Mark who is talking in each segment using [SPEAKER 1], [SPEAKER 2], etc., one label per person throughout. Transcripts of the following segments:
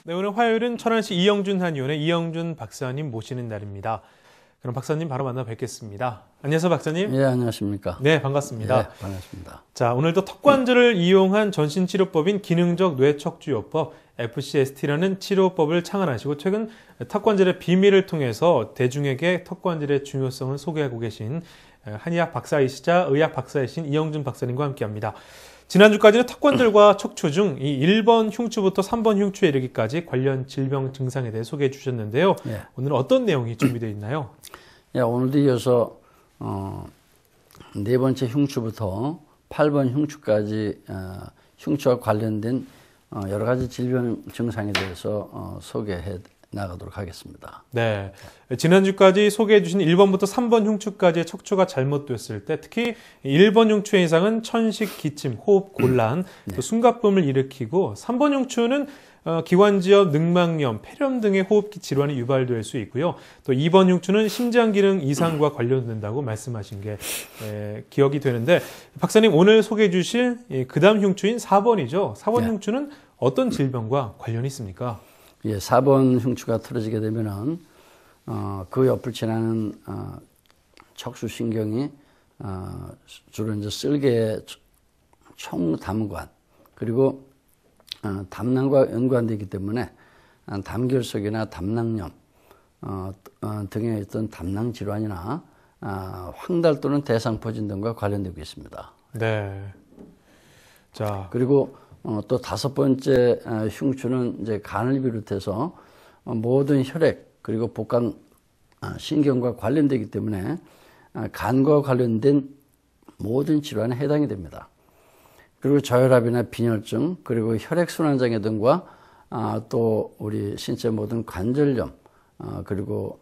[SPEAKER 1] 네, 오늘 화요일은 천안시 이영준 한의원의 이영준 박사님 모시는 날입니다. 그럼 박사님 바로 만나 뵙겠습니다. 안녕하세요, 박사님.
[SPEAKER 2] 예, 안녕하십니까.
[SPEAKER 1] 네, 반갑습니다.
[SPEAKER 2] 예, 반갑습니다.
[SPEAKER 1] 자, 오늘도 턱관절을 이용한 전신치료법인 기능적 뇌척추요법 FCST라는 치료법을 창안하시고 최근 턱관절의 비밀을 통해서 대중에게 턱관절의 중요성을 소개하고 계신 한의학 박사이시자 의학 박사이신 이영준 박사님과 함께합니다. 지난주까지는 턱관절과 척추 중 이 1번 흉추부터 3번 흉추에 이르기까지 관련 질병 증상에 대해 소개해 주셨는데요.
[SPEAKER 2] 예.
[SPEAKER 1] 오늘은 어떤 내용이 준비되어 있나요?
[SPEAKER 2] 예, 오늘도 이어서 네 번째 흉추부터 8번 흉추까지 흉추와 관련된 여러 가지 질병 증상에 대해서 소개해 나가도록 하겠습니다.
[SPEAKER 1] 네. 지난주까지 소개해 주신 1번부터 3번 흉추까지의 척추가 잘못됐을 때 특히 1번 흉추의 이상은 천식, 기침, 호흡 곤란, 또 숨가쁨을 일으키고 3번 흉추는 기관지염, 늑막염, 폐렴 등의 호흡기 질환이 유발될 수 있고요. 또 2번 흉추는 심장 기능 이상과 관련된다고 말씀하신 게 기억이 되는데 박사님 오늘 소개해 주실 그 다음 흉추인 4번이죠. 4번 흉추는 어떤 질병과 관련이 있습니까?
[SPEAKER 2] 예, 4번 흉추가 틀어지게 되면은 그 옆을 지나는 척수신경이 주로 이제 쓸개의 총담관 그리고 담낭과 연관되기 때문에 담결석이나 담낭염 등의 어떤 담낭 질환이나 황달 또는 대상포진 등과 관련되고 있습니다.
[SPEAKER 1] 네. 자,
[SPEAKER 2] 그리고 또 다섯 번째 흉추는 이제 간을 비롯해서 모든 혈액 그리고 복강 신경과 관련되기 때문에 간과 관련된 모든 질환에 해당이 됩니다. 그리고 저혈압이나 빈혈증 그리고 혈액순환장애 등과 또 우리 신체 모든 관절염 그리고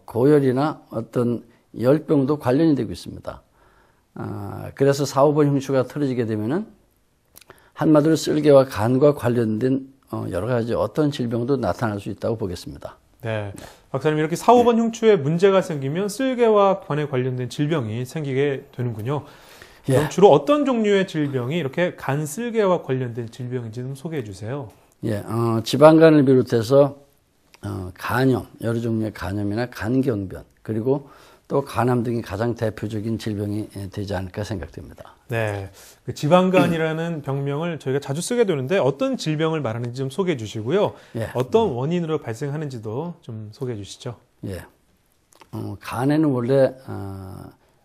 [SPEAKER 2] 고열이나 어떤 열병도 관련이 되고 있습니다. 그래서 4, 5번 흉추가 틀어지게 되면은 한마디로 쓸개와 간과 관련된 여러 가지 어떤 질병도 나타날 수 있다고 보겠습니다.
[SPEAKER 1] 네. 박사님 이렇게 4, 5번 흉추에 문제가 생기면 쓸개와 관에 관련된 질병이 생기게 되는군요. 그럼 주로 어떤 종류의 질병이 이렇게 간 쓸개와 관련된 질병인지 좀 소개해 주세요.
[SPEAKER 2] 예, 지방간을 비롯해서 간염, 여러 종류의 간염이나 간경변 그리고 또 간암 등이 가장 대표적인 질병이 되지 않을까 생각됩니다.
[SPEAKER 1] 네, 그 지방간이라는 병명을 저희가 자주 쓰게 되는데 어떤 질병을 말하는지 좀 소개해 주시고요.
[SPEAKER 2] 예.
[SPEAKER 1] 어떤 원인으로 발생하는지도 좀 소개해 주시죠.
[SPEAKER 2] 예, 간에는 원래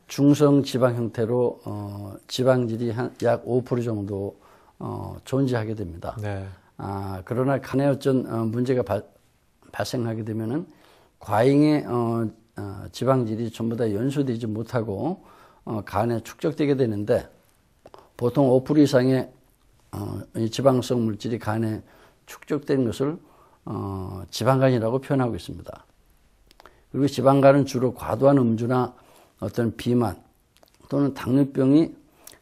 [SPEAKER 2] 중성 지방 형태로 지방질이 약 5% 정도 존재하게 됩니다.
[SPEAKER 1] 네.
[SPEAKER 2] 그러나 간에 어떤 문제가 발생하게 되면은 과잉의 지방질이 전부 다 연소되지 못하고 간에 축적되게 되는데 보통 5% 이상의 지방성 물질이 간에 축적된 것을 지방간이라고 표현하고 있습니다. 그리고 지방간은 주로 과도한 음주나 어떤 비만 또는 당뇨병이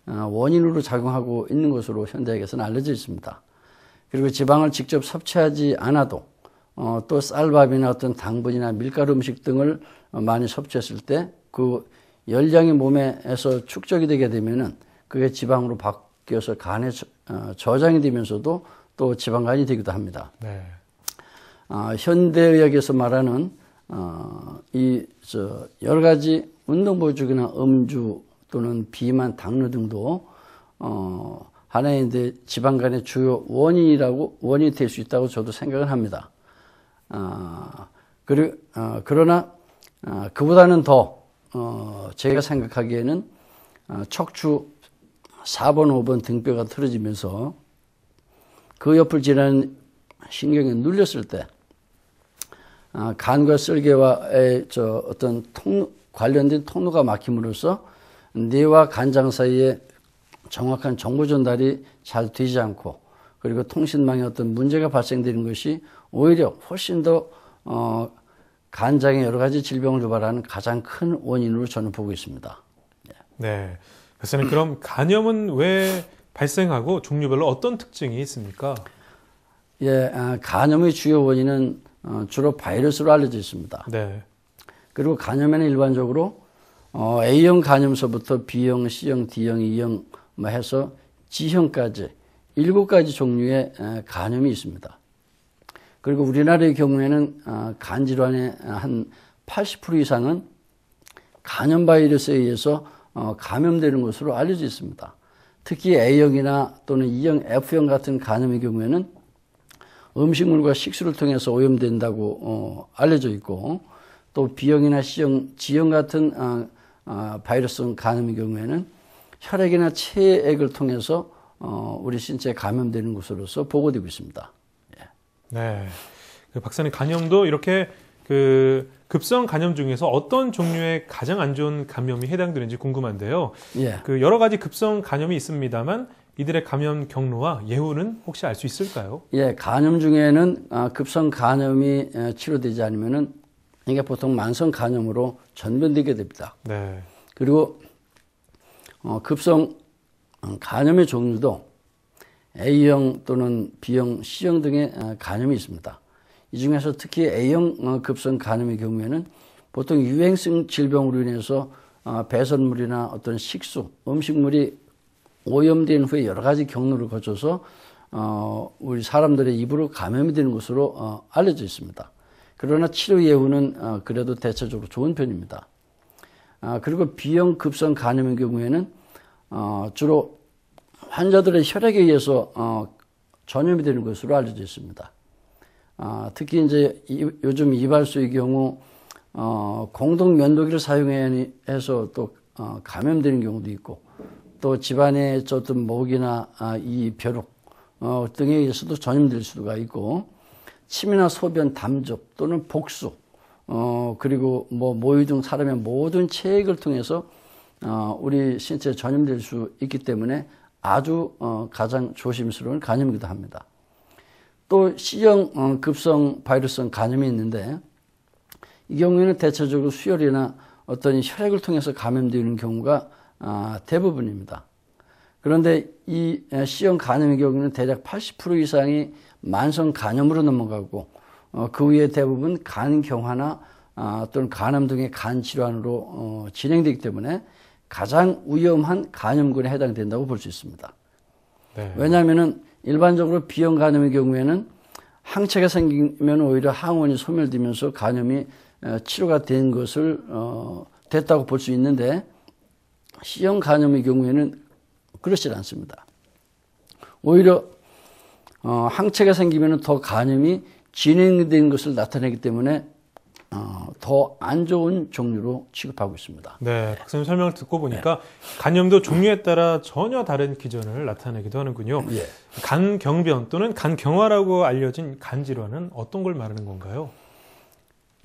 [SPEAKER 2] 원인으로 작용하고 있는 것으로 현대학에서는 알려져 있습니다. 그리고 지방을 직접 섭취하지 않아도 또 쌀밥이나 어떤 당분이나 밀가루 음식 등을 많이 섭취했을 때 그 열량이 몸에서 축적이 되게 되면은 그게 지방으로 바뀌어서 간에 저장이 되면서도 또 지방간이 되기도 합니다.
[SPEAKER 1] 네.
[SPEAKER 2] 현대의학에서 말하는 여러 가지 운동보조기나 음주 또는 비만, 당뇨 등도 하나의 이제 지방간의 주요 원인이 될 수 있다고 저도 생각을 합니다. 그러나 그보다는 더 제가 생각하기에는 척추 4번, 5번 등뼈가 틀어지면서 그 옆을 지나는 신경이 눌렸을 때 간과 쓸개와의 어떤 관련된 통로가 막힘으로써 뇌와 간장 사이에 정확한 정보 전달이 잘 되지 않고 그리고 통신망에 어떤 문제가 발생되는 것이 오히려 훨씬 더 간장의 여러 가지 질병을 유발하는 가장 큰 원인으로 저는 보고 있습니다.
[SPEAKER 1] 네. 박사님 그럼 간염은 왜 발생하고 종류별로 어떤 특징이 있습니까?
[SPEAKER 2] 예, 간염의 주요 원인은 주로 바이러스로 알려져 있습니다.
[SPEAKER 1] 네.
[SPEAKER 2] 그리고 간염에는 일반적으로 A형 간염서부터 B형, C형, D형, E형 해서 G형까지 7가지 종류의 간염이 있습니다. 그리고 우리나라의 경우에는 간 질환의 한 80% 이상은 간염 바이러스에 의해서 감염되는 것으로 알려져 있습니다. 특히 A형이나 또는 E형, F형 같은 간염의 경우에는 음식물과 식수를 통해서 오염된다고 알려져 있고, 또 B형이나 C형, G형 같은 바이러스성 간염의 경우에는 혈액이나 체액을 통해서 우리 신체에 감염되는 것으로서 보고되고 있습니다. 예.
[SPEAKER 1] 네. 그 박사님, 간염도 이렇게 그 급성 간염 중에서 어떤 종류의 가장 안 좋은 감염이 해당되는지 궁금한데요.
[SPEAKER 2] 예.
[SPEAKER 1] 그 여러 가지 급성 간염이 있습니다만 이들의 감염 경로와 예후는 혹시 알 수 있을까요?
[SPEAKER 2] 예, 간염 중에는 급성 간염이 치료되지 않으면은 이게 보통 만성 간염으로 전변되게 됩니다.
[SPEAKER 1] 네.
[SPEAKER 2] 그리고 급성 간염의 종류도 A형 또는 B형, C형 등의 간염이 있습니다. 이 중에서 특히 A형 급성 간염의 경우에는 보통 유행성 질병으로 인해서 배설물이나 어떤 식수, 음식물이 오염된 후에 여러 가지 경로를 거쳐서 우리 사람들의 입으로 감염이 되는 것으로 알려져 있습니다. 그러나 치료 예후는 그래도 대체적으로 좋은 편입니다. 그리고 B형 급성 간염의 경우에는 주로 환자들의 혈액에 의해서 전염이 되는 것으로 알려져 있습니다. 특히 이제 요즘 이발소의 경우 공동 면도기를 사용해서 또 감염되는 경우도 있고, 또 집안의 어떤 목이나 이 벼룩 등에 의해서도 전염될 수가 있고, 침이나 소변, 담즙 또는 복수, 그리고 뭐 모유 등 사람의 모든 체액을 통해서 우리 신체에 전염될 수 있기 때문에 아주 가장 조심스러운 간염이기도 합니다. 또 C형 급성 바이러스성 간염이 있는데, 이 경우에는 대체적으로 수혈이나 어떤 혈액을 통해서 감염되는 경우가 대부분입니다. 그런데 이 C형 간염의 경우는 대략 80% 이상이 만성 간염으로 넘어가고, 그 후에 대부분 간경화나 또는 간암 등의 간 질환으로 진행되기 때문에 가장 위험한 간염군에 해당된다고 볼 수 있습니다.
[SPEAKER 1] 네.
[SPEAKER 2] 왜냐하면은 일반적으로 B형 간염의 경우에는 항체가 생기면 오히려 항원이 소멸되면서 간염이 치료가 된 것을 됐다고 볼 수 있는데, C형 간염의 경우에는 그렇지 않습니다. 오히려 항체가 생기면 더 간염이 진행된 것을 나타내기 때문에 더 안 좋은 종류로 취급하고 있습니다.
[SPEAKER 1] 네, 박사님 설명을 듣고 보니까 간염도 종류에 따라 전혀 다른 기전을 나타내기도 하는군요.
[SPEAKER 2] 예.
[SPEAKER 1] 간경변 또는 간경화라고 알려진 간질환은 어떤 걸 말하는 건가요?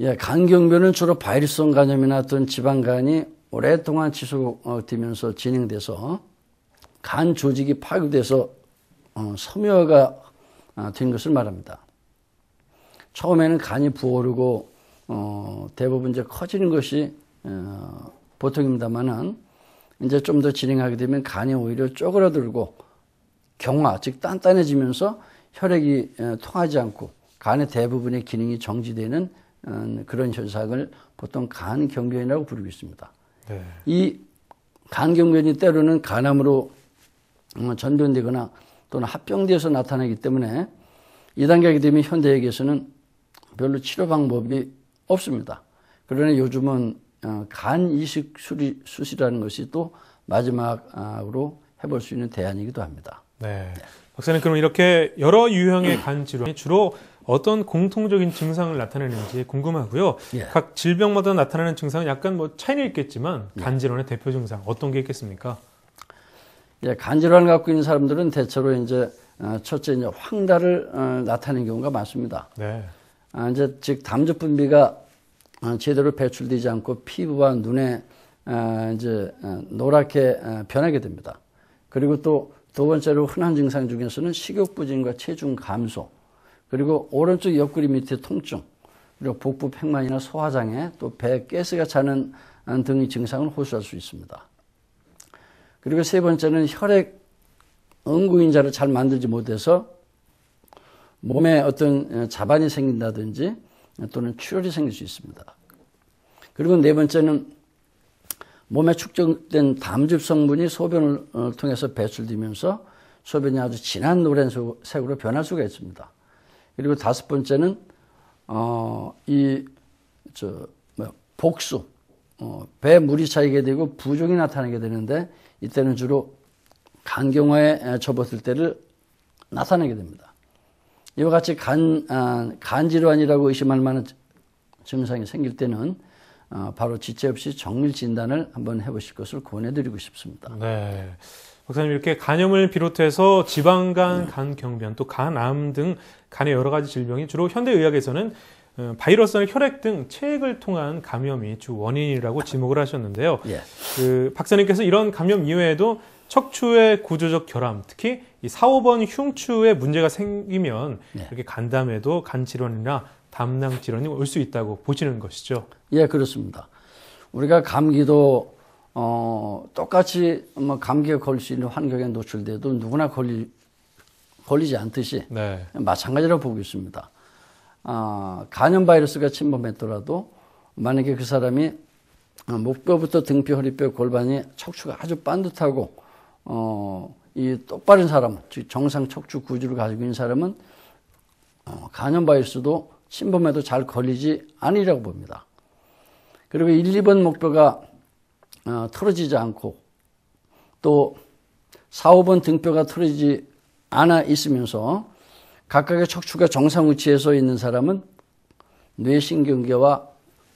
[SPEAKER 2] 예, 간경변은 주로 바이러스성 간염이나 어떤 지방간이 오랫동안 지속되면서 진행돼서 간 조직이 파괴돼서 섬유화가 된 것을 말합니다. 처음에는 간이 부어오르고 대부분 이제 커지는 것이 보통입니다만은, 이제 좀 더 진행하게 되면 간이 오히려 쪼그라들고 경화, 즉 단단해지면서 혈액이 통하지 않고 간의 대부분의 기능이 정지되는 그런 현상을 보통 간경변이라고 부르고 있습니다.
[SPEAKER 1] 네.
[SPEAKER 2] 이 간경변이 때로는 간암으로 전변되거나 또는 합병되어서 나타나기 때문에 2단계가 되면 현대의학에서는 별로 치료 방법이 없습니다. 그러나 요즘은 간 이식 수술이라는 것이 또 마지막으로 해볼 수 있는 대안이기도 합니다.
[SPEAKER 1] 네. 박사님, 그럼 이렇게 여러 유형의 간 질환이 주로 어떤 공통적인 증상을 나타내는지 궁금하고요.
[SPEAKER 2] 예.
[SPEAKER 1] 각 질병마다 나타나는 증상은 약간 뭐 차이는 있겠지만 간 질환의 대표 증상 어떤 게 있겠습니까?
[SPEAKER 2] 예, 간 질환을 갖고 있는 사람들은 대체로 이제 첫째 이제 황달을 나타내는 경우가 많습니다.
[SPEAKER 1] 네.
[SPEAKER 2] 이제 즉 담즙 분비가 제대로 배출되지 않고 피부와 눈에 이제 노랗게 변하게 됩니다. 그리고 또 두 번째로 흔한 증상 중에서는 식욕 부진과 체중 감소, 그리고 오른쪽 옆구리 밑에 통증, 그리고 복부 팽만이나 소화장애, 또 배 가스가 차는 등의 증상을 호소할 수 있습니다. 그리고 세 번째는 혈액 응고인자를 잘 만들지 못해서 몸에 어떤 자반이 생긴다든지 또는 출혈이 생길 수 있습니다. 그리고 네 번째는 몸에 축적된 담즙 성분이 소변을 통해서 배출되면서 소변이 아주 진한 노란색으로 변할 수가 있습니다. 그리고 다섯 번째는 복수, 배에 물이 차이게 되고 부종이 나타나게 되는데 이때는 주로 간경화에 접었을 때를 나타나게 됩니다. 이와 같이 간질환이라고 의심할 만한 증상이 생길 때는 바로 지체 없이 정밀 진단을 한번 해보실 것을 권해드리고 싶습니다.
[SPEAKER 1] 네. 박사님, 이렇게 간염을 비롯해서 지방간, 간경변, 또 간암 등 간의 여러 가지 질병이 주로 현대의학에서는 바이러스나 혈액 등 체액을 통한 감염이 주 원인이라고 지목을 하셨는데요.
[SPEAKER 2] 예.
[SPEAKER 1] 박사님께서 이런 감염 이외에도 척추의 구조적 결함, 특히 이 4, 5번 흉추에 문제가 생기면 이렇게 간담에도 간질환이나 담낭 질환이 올 수 있다고 보시는 것이죠.
[SPEAKER 2] 예, 그렇습니다. 우리가 감기도 똑같이 감기에 걸릴 수 있는 환경에 노출돼도 누구나 걸리지 않듯이
[SPEAKER 1] 네.
[SPEAKER 2] 마찬가지라고 보고 있습니다. 간염 바이러스가 침범했더라도 만약에 그 사람이 목뼈부터 등뼈, 허리뼈, 골반이 척추가 아주 반듯하고 이 똑바른 사람, 즉 정상 척추 구조를 가지고 있는 사람은 간염 바이러스도 침범해도 잘 걸리지 않으리라고 봅니다. 그리고 1, 2번 목뼈가 틀어지지 않고 또 4, 5번 등뼈가 틀어지지 않아 있으면서 각각의 척추가 정상 위치에서 있는 사람은 뇌신경계와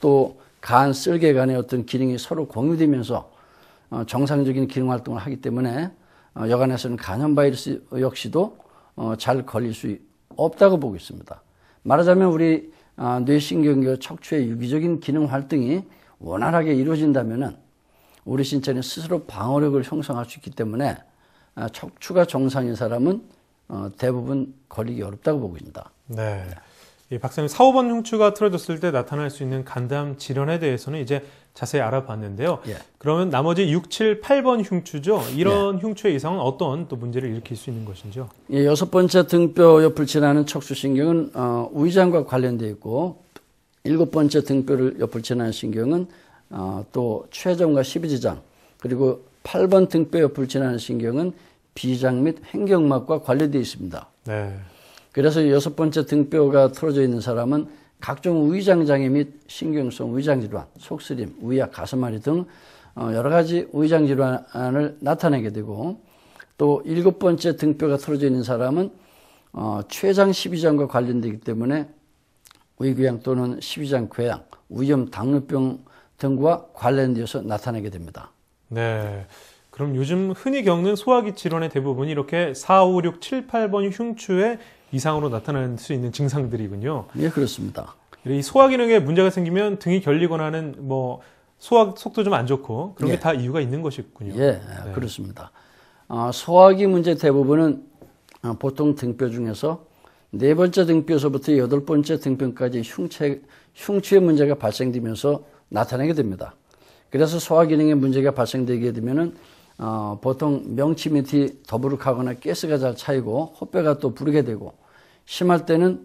[SPEAKER 2] 또 간, 쓸개간의 어떤 기능이 서로 공유되면서 정상적인 기능 활동을 하기 때문에 여간에서는 간염 바이러스 역시도 잘 걸릴 수 없다고 보고 있습니다. 말하자면 우리 뇌신경계와 척추의 유기적인 기능 활동이 원활하게 이루어진다면 우리 신체는 스스로 방어력을 형성할 수 있기 때문에 척추가 정상인 사람은 대부분 걸리기 어렵다고 보고 있습니다.
[SPEAKER 1] 네. 이 박사님, 4, 5번 흉추가 틀어졌을 때 나타날 수 있는 간담 질환에 대해서는 이제 자세히 알아봤는데요.
[SPEAKER 2] 예.
[SPEAKER 1] 그러면 나머지 6, 7, 8번 흉추죠. 이런 흉추의 이상은 어떤 또 문제를 일으킬 수 있는 것인지요?
[SPEAKER 2] 예, 여섯 번째 등뼈 옆을 지나는 척추신경은 위장과 관련되어 있고, 일곱 번째 등뼈를 옆을 지나는 신경은 또 췌장과 십이지장, 그리고 8번 등뼈 옆을 지나는 신경은 비장 및 횡격막과 관련되어 있습니다.
[SPEAKER 1] 네.
[SPEAKER 2] 그래서 여섯 번째 등뼈가 틀어져 있는 사람은 각종 위장장애 및 신경성 위장질환, 속쓰림, 위약, 가슴앓이 등 여러 가지 위장질환을 나타내게 되고, 또 일곱 번째 등뼈가 틀어져 있는 사람은 췌장, 십이장과 관련되기 때문에 위궤양 또는 십이장 궤양, 위염, 당뇨병 등과 관련되어서 나타나게 됩니다.
[SPEAKER 1] 네. 그럼 요즘 흔히 겪는 소화기 질환의 대부분이 이렇게 4, 5, 6, 7, 8번 흉추의 이상으로 나타날 수 있는 증상들이군요.
[SPEAKER 2] 예, 그렇습니다.
[SPEAKER 1] 이 소화 기능에 문제가 생기면 등이 결리거나 하는 소화 속도 좀 안 좋고 그런 게 다 이유가 있는 것이군요.
[SPEAKER 2] 예, 네. 그렇습니다. 소화기 문제 대부분은 보통 등뼈 중에서 네 번째 등뼈에서부터 여덟 번째 등뼈까지 흉추의 문제가 발생되면서 나타나게 됩니다. 그래서 소화 기능에 문제가 발생되게 되면은 보통 명치 밑이 더부룩하거나 가스가 잘 차이고 헛배가 또 부르게 되고, 심할 때는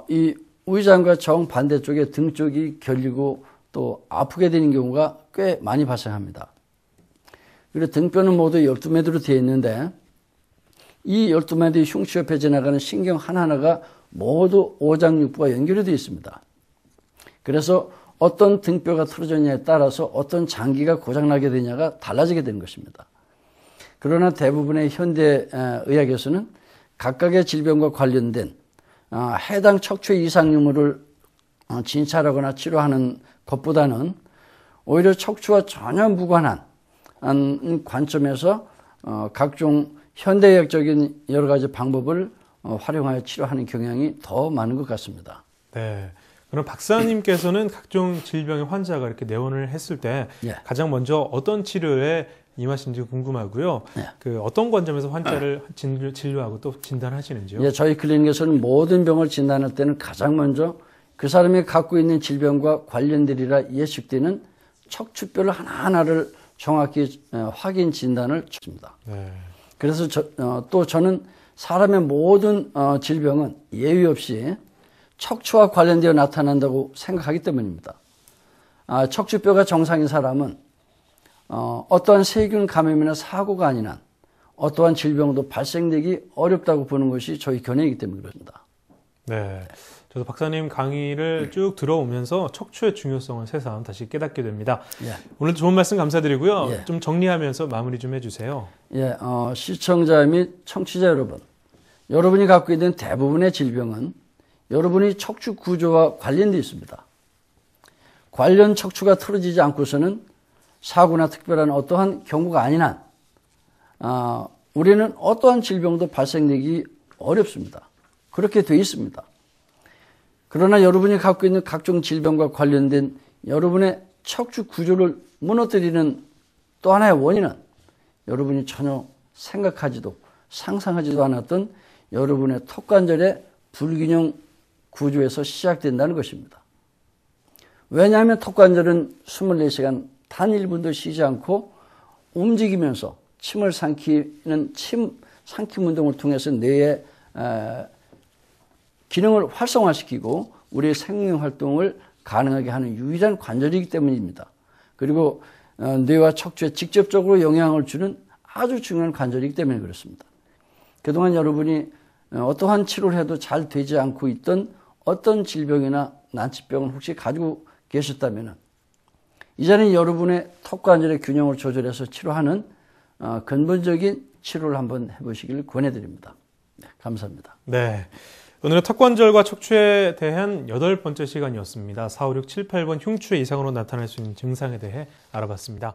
[SPEAKER 2] 이 위장과 정반대쪽에 등 쪽이 결리고 또 아프게 되는 경우가 꽤 많이 발생합니다. 그리고 등뼈는 모두 12매듭으로 되어 있는데 이 12매듭 흉추 옆에 지나가는 신경 하나하나가 모두 오장육부와 연결이 되어 있습니다. 그래서 어떤 등뼈가 틀어졌냐에 따라서 어떤 장기가 고장나게 되냐가 달라지게 되는 것입니다. 그러나 대부분의 현대의학에서는 각각의 질병과 관련된 해당 척추의 이상 유무를 진찰하거나 치료하는 것보다는 오히려 척추와 전혀 무관한 관점에서 각종 현대의학적인 여러 가지 방법을 활용하여 치료하는 경향이 더 많은 것 같습니다.
[SPEAKER 1] 네. 그럼 박사님께서는 각종 질병의 환자가 이렇게 내원을 했을 때 가장 먼저 어떤 치료에 임하신지 궁금하고요. 어떤 관점에서 환자를 진료하고 또 진단하시는지요?
[SPEAKER 2] 예, 저희 클리닉에서는 모든 병을 진단할 때는 가장 먼저 그 사람이 갖고 있는 질병과 관련되리라 예측되는 척추뼈를 하나하나를 정확히 확인 진단을 줍니다. 네. 그래서 또 저는 사람의 모든 질병은 예외 없이 척추와 관련되어 나타난다고 생각하기 때문입니다. 척추뼈가 정상인 사람은 어떠한 세균 감염이나 사고가 아닌 한 어떠한 질병도 발생되기 어렵다고 보는 것이 저희 견해이기 때문에 그렇습니다.
[SPEAKER 1] 네. 저도 박사님 강의를 쭉 들어오면서 척추의 중요성을 새삼 다시 깨닫게 됩니다.
[SPEAKER 2] 예.
[SPEAKER 1] 오늘 좋은 말씀 감사드리고요.
[SPEAKER 2] 예.
[SPEAKER 1] 좀 정리하면서 마무리 좀 해주세요.
[SPEAKER 2] 예, 시청자 및 청취자 여러분, 여러분이 갖고 있는 대부분의 질병은 여러분이 척추 구조와 관련되어 있습니다. 관련 척추가 틀어지지 않고서는 사고나 특별한 어떠한 경우가 아닌 한 우리는 어떠한 질병도 발생되기 어렵습니다. 그렇게 되어 있습니다. 그러나 여러분이 갖고 있는 각종 질병과 관련된 여러분의 척추 구조를 무너뜨리는 또 하나의 원인은 여러분이 전혀 생각하지도 상상하지도 않았던 여러분의 턱관절의 불균형 구조에서 시작된다는 것입니다. 왜냐하면 턱관절은 24시간 단 1분도 쉬지 않고 움직이면서 침을 삼키는 삼킴 운동을 통해서 뇌의 기능을 활성화시키고 우리의 생명 활동을 가능하게 하는 유일한 관절이기 때문입니다. 그리고 뇌와 척추에 직접적으로 영향을 주는 아주 중요한 관절이기 때문에 그렇습니다. 그동안 여러분이 어떠한 치료를 해도 잘 되지 않고 있던 어떤 질병이나 난치병을 혹시 가지고 계셨다면 이제는 여러분의 턱관절의 균형을 조절해서 치료하는 근본적인 치료를 한번 해보시길 권해드립니다. 네, 감사합니다.
[SPEAKER 1] 네. 오늘은 턱관절과 척추에 대한 8번째 시간이었습니다. 4, 5, 6, 7, 8번 흉추의 이상으로 나타날 수 있는 증상에 대해 알아봤습니다.